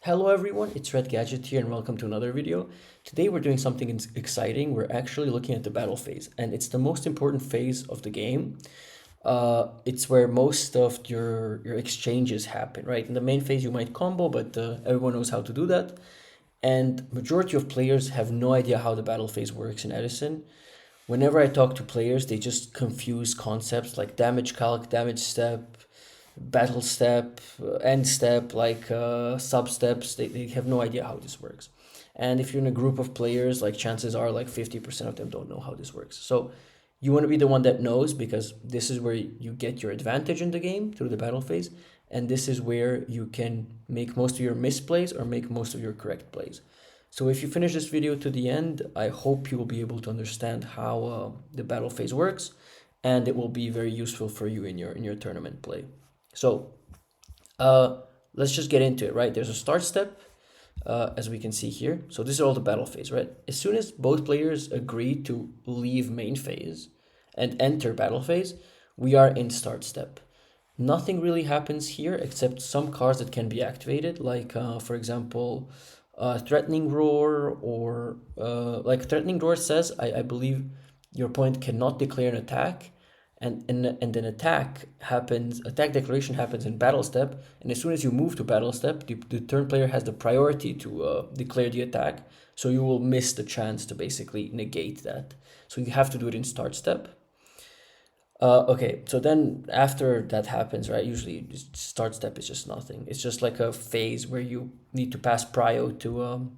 Hello everyone, it's Red Gadget here and welcome to another video. Today we're doing something exciting. We're actually looking at the battle phase, and it's the most important phase of the game. It's where most of your exchanges happen, right? In the main phase you might combo, but everyone knows how to do that. And majority of players have no idea how the battle phase works in Edison. Whenever I talk to players, they just confuse concepts like damage calc, damage step, battle step, end step, like sub steps. They have no idea how this works. And if you're in a group of players, like chances are like 50% of them don't know how this works. So you want to be the one that knows, because this is where you get your advantage in the game through the battle phase. And this is where you can make most of your misplays or make most of your correct plays. So if you finish this video to the end, I hope you will be able to understand how the battle phase works, and it will be very useful for you in your tournament play. So let's just get into it, right? There's a start step, as we can see here. So this is all the battle phase, right? As soon as both players agree to leave main phase and enter battle phase, we are in start step. Nothing really happens here except some cards that can be activated, like for example, threatening roar, or like threatening roar says, I believe your opponent cannot declare an attack, and an attack declaration happens in battle step, and as soon as you move to battle step, the turn player has the priority to declare the attack, so you will miss the chance to basically negate that. So you have to do it in start step. Okay, so then after that happens, right, usually start step is just nothing. It's just like a phase where you need to pass prio to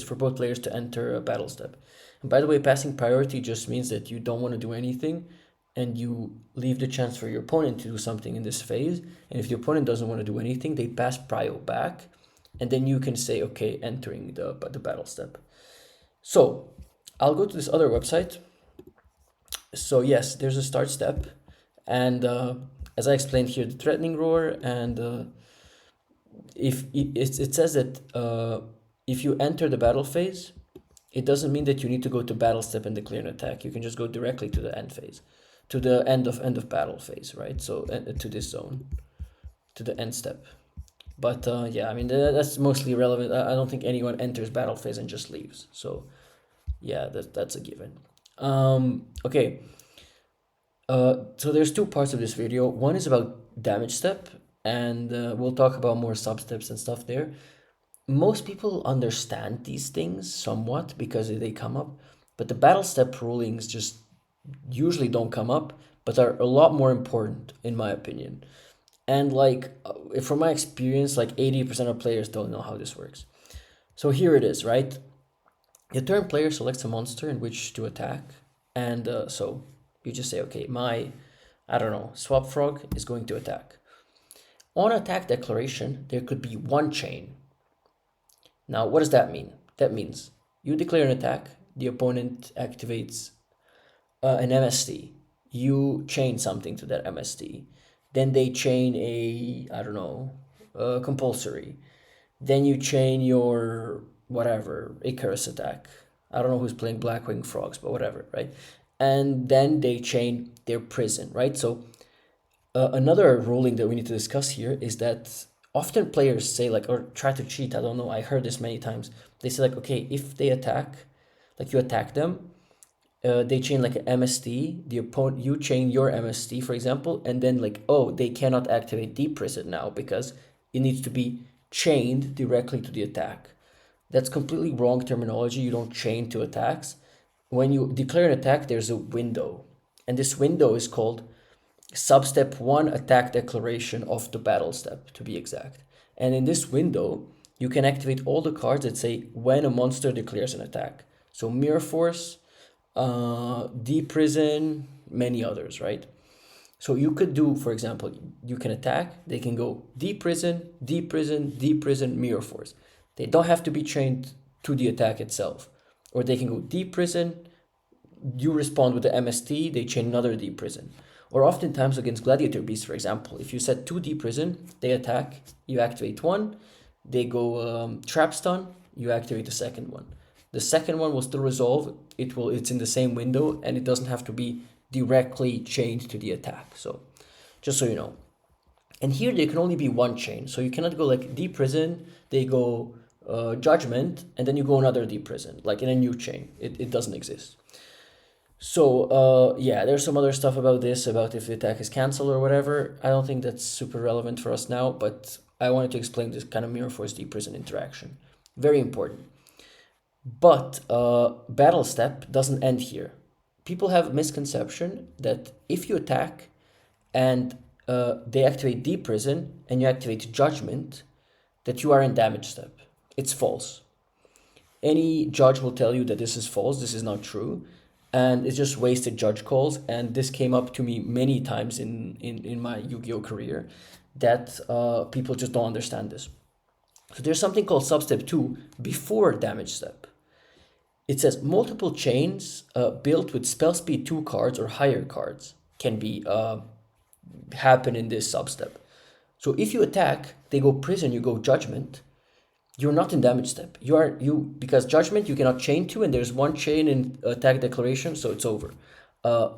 for both players to enter a battle step. And by the way, passing priority just means that you don't want to do anything and you leave the chance for your opponent to do something in this phase. And if the opponent doesn't want to do anything, they pass prio back, and then you can say, okay, entering the battle step. So I'll go to this other website. So yes, there's a start step, and as I explained here, the threatening roar, and if it says that if you enter the battle phase, it doesn't mean that you need to go to battle step and declare an attack. You can just go directly to the end phase, to the end of battle phase, right? So to this zone, to the end step. But yeah, I mean that's mostly irrelevant. I don't think anyone enters battle phase and just leaves. So yeah, that's a given. Okay. So there's two parts of this video. One is about damage step, and we'll talk about more sub steps and stuff there. Most people understand these things somewhat because they come up, but the battle step rulings just usually don't come up, but are a lot more important in my opinion. And like from my experience, like 80% of players don't know how this works. So here it is, right? The turn player selects a monster in which to attack, and so you just say, okay, I don't know, swap frog is going to attack. On attack declaration, there could be one chain. Now, what does that mean? That means you declare an attack, the opponent activates an MST, you chain something to that MST, then they chain I don't know, compulsory, then you chain your whatever, Icarus attack. I don't know who's playing Blackwing Frogs, but whatever, right? And then they chain their prison, right? So another ruling that we need to discuss here is that often players say, like, or try to cheat, I don't know, I heard this many times. They say like, okay, if they attack, like you attack them, they chain like an MST, the opponent, you chain your MST, for example, and then like, oh, they cannot activate deep prison now because it needs to be chained directly to the attack. That's completely wrong terminology. You don't chain to attacks. When you declare an attack, there's a window, and this window is called substep 1 attack declaration of the battle step, to be exact. And in this window, you can activate all the cards that say when a monster declares an attack. So Mirror Force, Deep Prison, many others, right? So you could do, for example, you can attack, they can go Deep Prison, Deep Prison, Deep Prison, Mirror Force. They don't have to be chained to the attack itself. Or they can go Deep Prison, you respond with the MST, they chain another Deep Prison. Or oftentimes against Gladiator Beasts, for example, if you set 2 Deep Prison, they attack, you activate one, they go Trap Stun, you activate the second one. The second one will still resolve, it's in the same window, and it doesn't have to be directly chained to the attack. So just so you know. And here there can only be one chain. So you cannot go like deprison, they go judgment, and then you go another deprison, like in a new chain. It doesn't exist. So yeah, there's some other stuff about this, about if the attack is canceled or whatever. I don't think that's super relevant for us now, but I wanted to explain this kind of mirror force deprison interaction. Very important. But battle step doesn't end here. People have a misconception that if you attack and they activate deprison and you activate judgment, that you are in damage step. It's false. Any judge will tell you that this is false, this is not true, and it's just wasted judge calls. And this came up to me many times in my Yu-Gi-Oh career, that people just don't understand this. So there's something called substep 2 before damage step. It says multiple chains built with spell speed 2 cards or higher cards can be happen in this substep. So if you attack, they go prison, you go judgment, you're not in damage step. Because judgment you cannot chain to, and there's one chain in attack declaration, so it's over.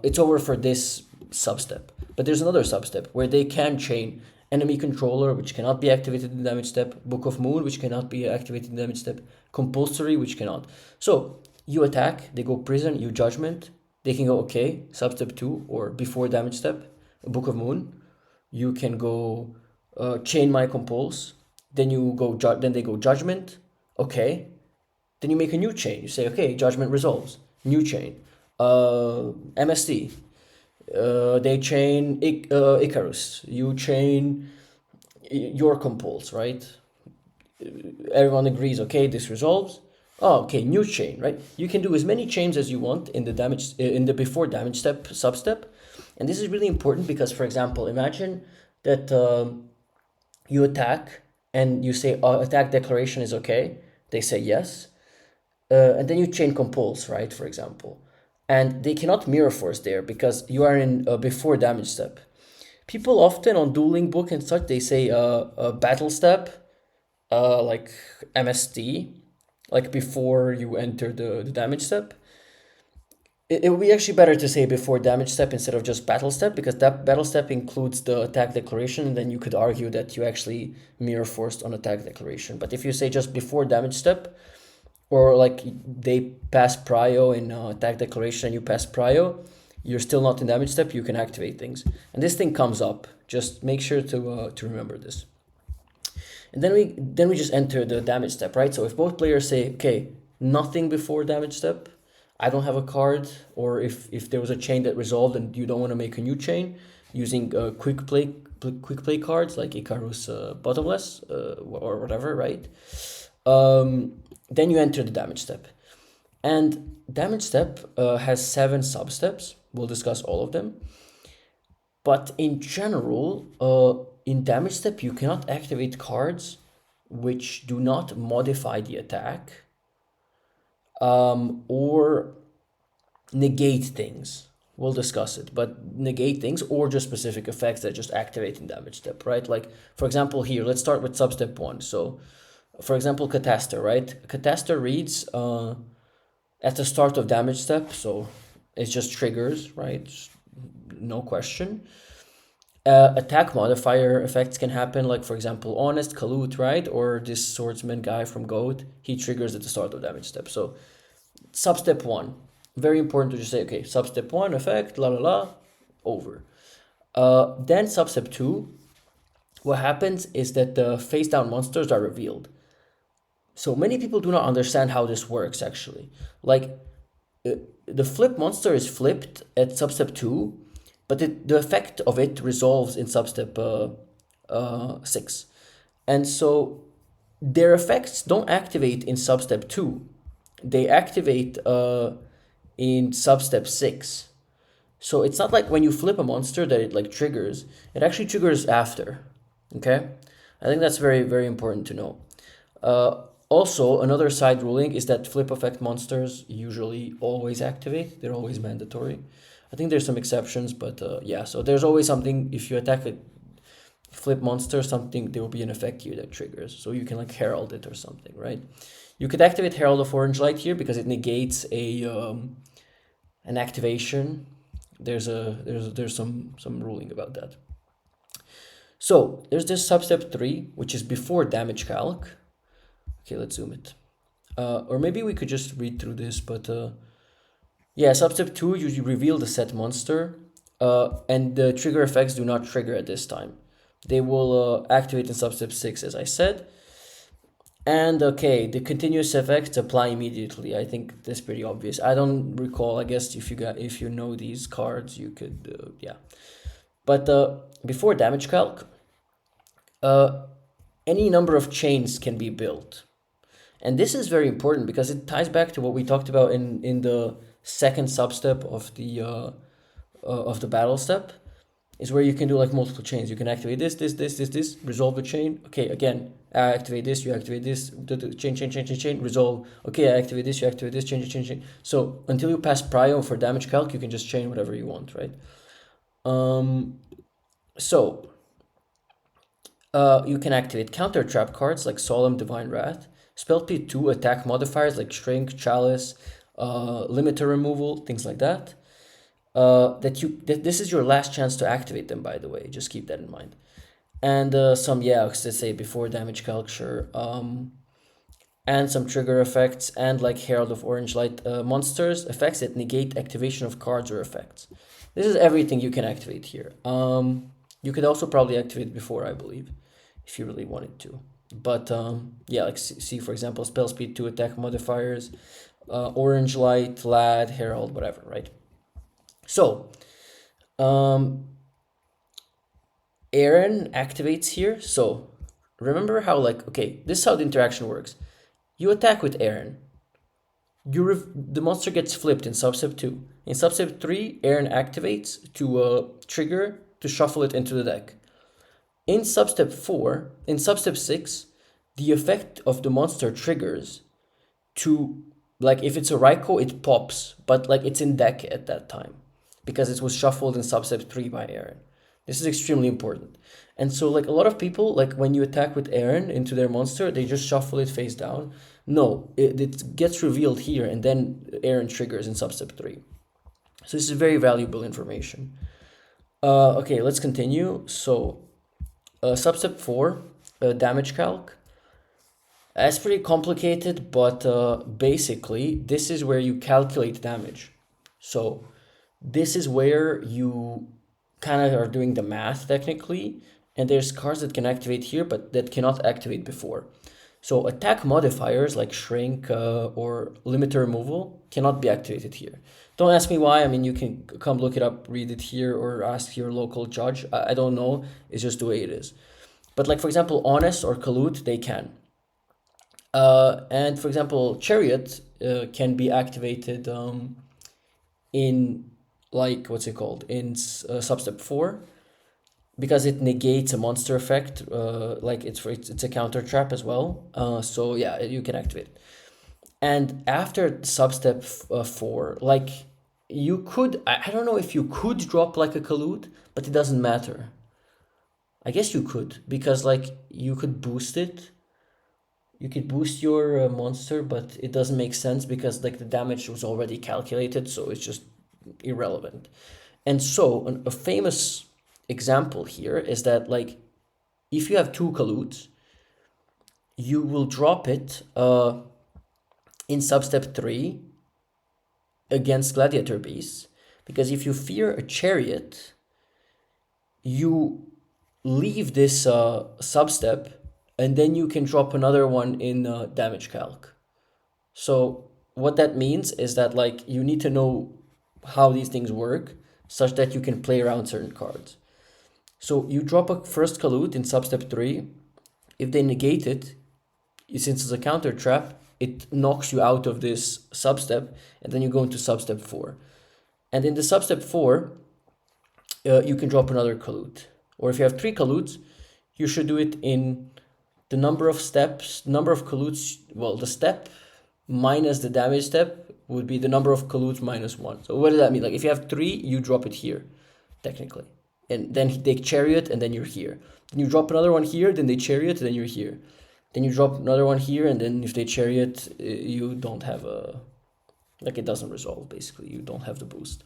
It's over for this substep. But there's another substep where they can chain enemy controller, which cannot be activated in damage step, Book of Moon, which cannot be activated in damage step, compulsory, which cannot. So you attack, they go prison, you judgment, they can go okay, substep 2 or before damage step, Book of Moon. You can go chain my compulse, then you go then they go judgment, okay. Then you make a new chain. You say okay, judgment resolves, new chain. MST. They chain Icarus. You chain your compulse, right? Everyone agrees, okay, this resolves. Oh, okay, new chain, right? You can do as many chains as you want in the damage in the before damage step substep, and this is really important because, for example, imagine that you attack and you say attack declaration is okay. They say yes, and then you chain compulse, right? For example, and they cannot mirror force there because you are in before damage step. People often on dueling book and such, they say battle step, like MSD, like before you enter the damage step. It would be actually better to say before damage step instead of just battle step, because that battle step includes the attack declaration, and then you could argue that you actually mirror forced on attack declaration. But if you say just before damage step, or like they pass prio in attack declaration and you pass prio, you're still not in damage step, you can activate things. And this thing comes up. Just make sure to remember this. And then we just enter the damage step, right? So if both players say, okay, nothing before damage step, I don't have a card, or if there was a chain that resolved and you don't want to make a new chain, using quick play cards like Icarus Bottomless or whatever, right? Then you enter the damage step. And damage step has 7 substeps. We'll discuss all of them. But in general, in damage step, you cannot activate cards which do not modify the attack or negate things. We'll discuss it, but negate things or just specific effects that just activate in damage step, right? Like, for example, here, let's start with substep 1. So, for example, Cataster, right? Cataster reads at the start of damage step, so it's just triggers, right? No question. Attack modifier effects can happen, like for example, Honest, Kalut, right? Or this swordsman guy from Goat, he triggers at the start of damage step. So, substep 1, very important to just say, okay, substep 1 effect, la la la, over. Then substep 2, what happens is that the face down monsters are revealed. So many people do not understand how this works actually. Like, the flip monster is flipped at substep 2, but the effect of it resolves in substep 6. And so their effects don't activate in substep 2. They activate in substep 6. So it's not like when you flip a monster that it like triggers. It actually triggers after. Okay? I think that's very, very important to know. Also, another side ruling is that flip effect monsters usually always activate. They're always mandatory. I think there's some exceptions, but yeah. So there's always something, if you attack a flip monster, something, there will be an effect here that triggers. So you can like herald it or something, right? You could activate Herald of Orange Light here because it negates an activation. There's some ruling about that. So there's this substep 3, which is before damage calc. Okay, let's zoom it. Or maybe we could just read through this, but yeah, substep 2, you reveal the set monster, and the trigger effects do not trigger at this time. They will activate in substep 6, as I said. And okay, the continuous effects apply immediately. I think that's pretty obvious. I don't recall. I guess if you know these cards, you could yeah. But before damage calc, any number of chains can be built. And this is very important because it ties back to what we talked about in the second substep of the battle step, is where you can do like multiple chains. You can activate this, resolve the chain. Okay, again, I activate this, you activate this, chain, resolve. Okay, I activate this, you activate this, change. So until you pass prio for damage calc, you can just chain whatever you want, right? So you can activate counter trap cards like Solemn Divine Wrath, spell speed 2 attack modifiers like Shrink, Chalice, limiter removal, things like that. This is your last chance to activate them, by the way. Just keep that in mind. And some let's say before damage calc, sure. And some trigger effects and like Herald of Orange Light monsters effects that negate activation of cards or effects. This is everything you can activate here. You could also probably activate before, I believe, if you really wanted to. But yeah, like see for example, spell speed 2 attack modifiers, Orange Light, Lad, Herald, whatever, right? So, Aaron activates here. So, remember how okay, this is how the interaction works. You attack with Aaron. The monster gets flipped in substep 2. In substep 3, Aaron activates to trigger to shuffle it into the deck. In substep 6, the effect of the monster triggers to, like if it's a Raikou, it pops, but like it's in deck at that time, because it was shuffled in substep 3 by Aaron. This is extremely important. And so like a lot of people, like when you attack with Aaron into their monster, they just shuffle it face down. No, it gets revealed here and then Aaron triggers in substep 3. So this is very valuable information. Okay, let's continue. So substep 4, damage calc. That's pretty complicated, but basically this is where you calculate damage. So this is where you kind of are doing the math technically, and there's cards that can activate here but that cannot activate before. So attack modifiers like Shrink or limiter removal cannot be activated here. Don't ask me why. I mean, you can come look it up, read it here, or ask your local judge. I don't know. It's just the way it is. But like for example, Honest or Kalut, they can. And for example, Chariot can be activated in like what's it called in substep 4, because it negates a monster effect. Like it's a counter trap as well. So yeah, you can activate it. And after substep 4, like you could, I don't know if you could drop like a Kalut, but it doesn't matter. I guess you could, because like you could boost it. You could boost your monster, but it doesn't make sense because like the damage was already calculated, so it's just irrelevant. And so a famous example here is that like if you have 2 Kaluts, you will drop it in substep 3 against Gladiator Beasts, because if you fear a Chariot, you leave this substep and then you can drop another one in damage calc. So what that means is that like you need to know how these things work such that you can play around certain cards. So you drop a first Kalut in substep 3. If they negate it, since it's a counter trap, it knocks you out of this substep, and then you go into substep 4. And in the substep 4, you can drop another Kalut. Or if you have 3 Kaluts, you should do it in the number of steps, number of Kaluts, well, the step minus the damage step would be the number of Kaluts minus 1. So what does that mean? Like if you have 3, you drop it here, technically. And then they Chariot, and then you're here. Then you drop another one here, then they Chariot, then you're here. Then you drop another one here, and then if they Chariot, you don't have a... Like it doesn't resolve, basically. You don't have the boost.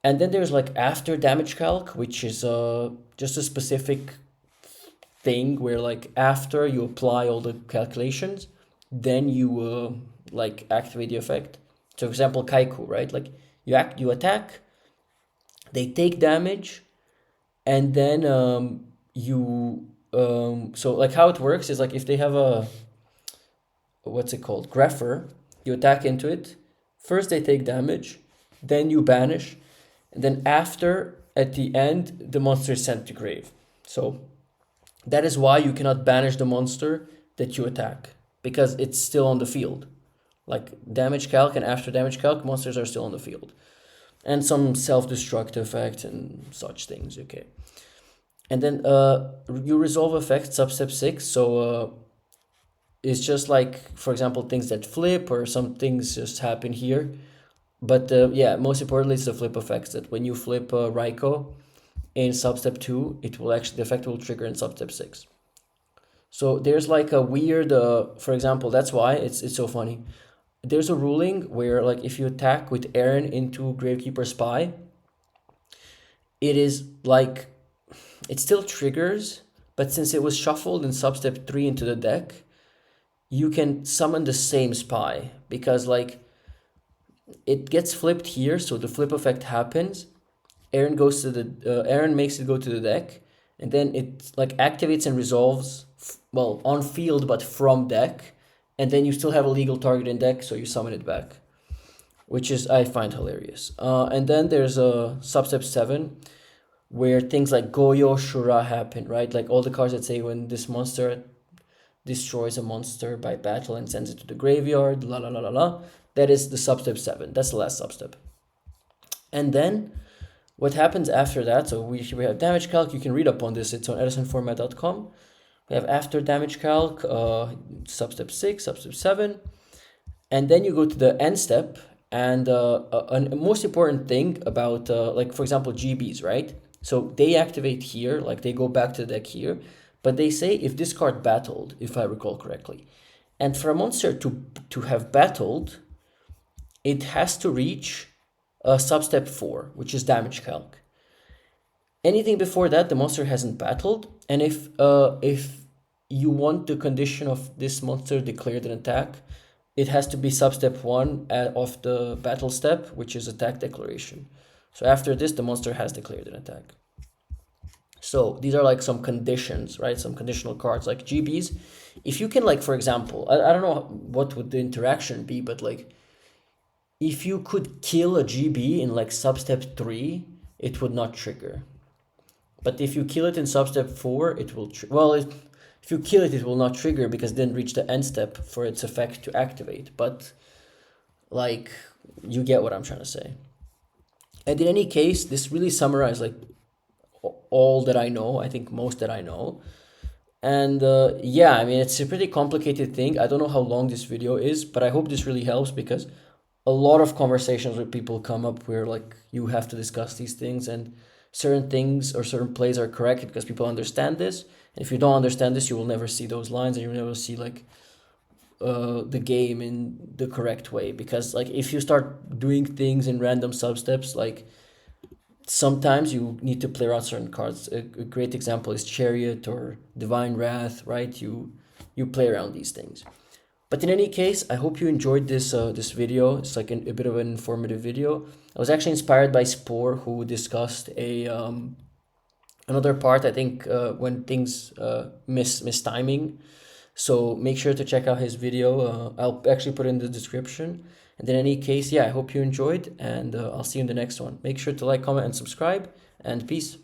And then there's like after damage calc, which is just a specific thing where like after you apply all the calculations, then you like activate the effect. So for example, Kaiku, right? Like you attack, they take damage, and then so like how it works is like if they have a, what's it called, Grepher, you attack into it. First they take damage, then you banish, and then after, at the end, the monster is sent to grave. So that is why you cannot banish the monster that you attack, because it's still on the field. Like damage calc and after damage calc, monsters are still on the field. And some self-destruct effect and such things, okay. And then you resolve effects, substep 6, so it's just like, for example, things that flip or some things just happen here. But yeah, most importantly, it's the flip effects, that when you flip Raiko in substep 2, it will actually, the effect will trigger in substep 6. So there's like a weird, for example, that's why it's so funny. There's a ruling where like if you attack with Aaron into Gravekeeper Spy, it is like, it still triggers, but since it was shuffled in substep 3 into the deck, you can summon the same spy, because like it gets flipped here, so the flip effect happens. Aaron goes to the Aaron makes it go to the deck, and then it like activates and resolves, well, on field but from deck, and then you still have a legal target in deck, so you summon it back, which is, I find, hilarious. And then there's a substep 7 where things like Goyo Shura happen, right? Like all the cards that say when this monster destroys a monster by battle and sends it to the graveyard, la la la la la. That is the substep 7. That's the last substep. And then what happens after that, so we have damage calc, you can read up on this, it's on edisonformat.com. We have after damage calc, substep 6, substep 7, and then you go to the end step, and a most important thing about, like for example, GBs, right? So they activate here, like they go back to the deck here, but they say if this card battled, if I recall correctly. And for a monster to have battled, it has to reach substep 4, which is damage calc. Anything before that, the monster hasn't battled. And if you want the condition of this monster declared an attack, it has to be substep 1 of the battle step, which is attack declaration. So after this, the monster has declared an attack. So these are like some conditions, right? Some conditional cards like GBs. If you can, like, for example, I don't know what would the interaction be, but like if you could kill a GB in like substep 3, it would not trigger. But if you kill it in substep 4, it will, if you kill it, it will not trigger because it didn't reach the end step for its effect to activate. But like, you get what I'm trying to say. And in any case, this really summarized like all that I know, I think most that I know. And yeah, I mean, it's a pretty complicated thing. I don't know how long this video is, but I hope this really helps, because a lot of conversations with people come up where like you have to discuss these things, and certain things or certain plays are corrected because people understand this. And if you don't understand this, you will never see those lines, and you'll never see like the game in the correct way. Because like if you start doing things in random substeps, like sometimes you need to play around certain cards. A great example is Chariot or Divine Wrath, right? You play around these things. But in any case, I hope you enjoyed this this video. It's like a bit of an informative video. I was actually inspired by Spore, who discussed a another part, I think, when things miss timing. So make sure to check out his video. I'll actually put it in the description. And in any case, yeah, I hope you enjoyed, and I'll see you in the next one. Make sure to like, comment, and subscribe, and peace.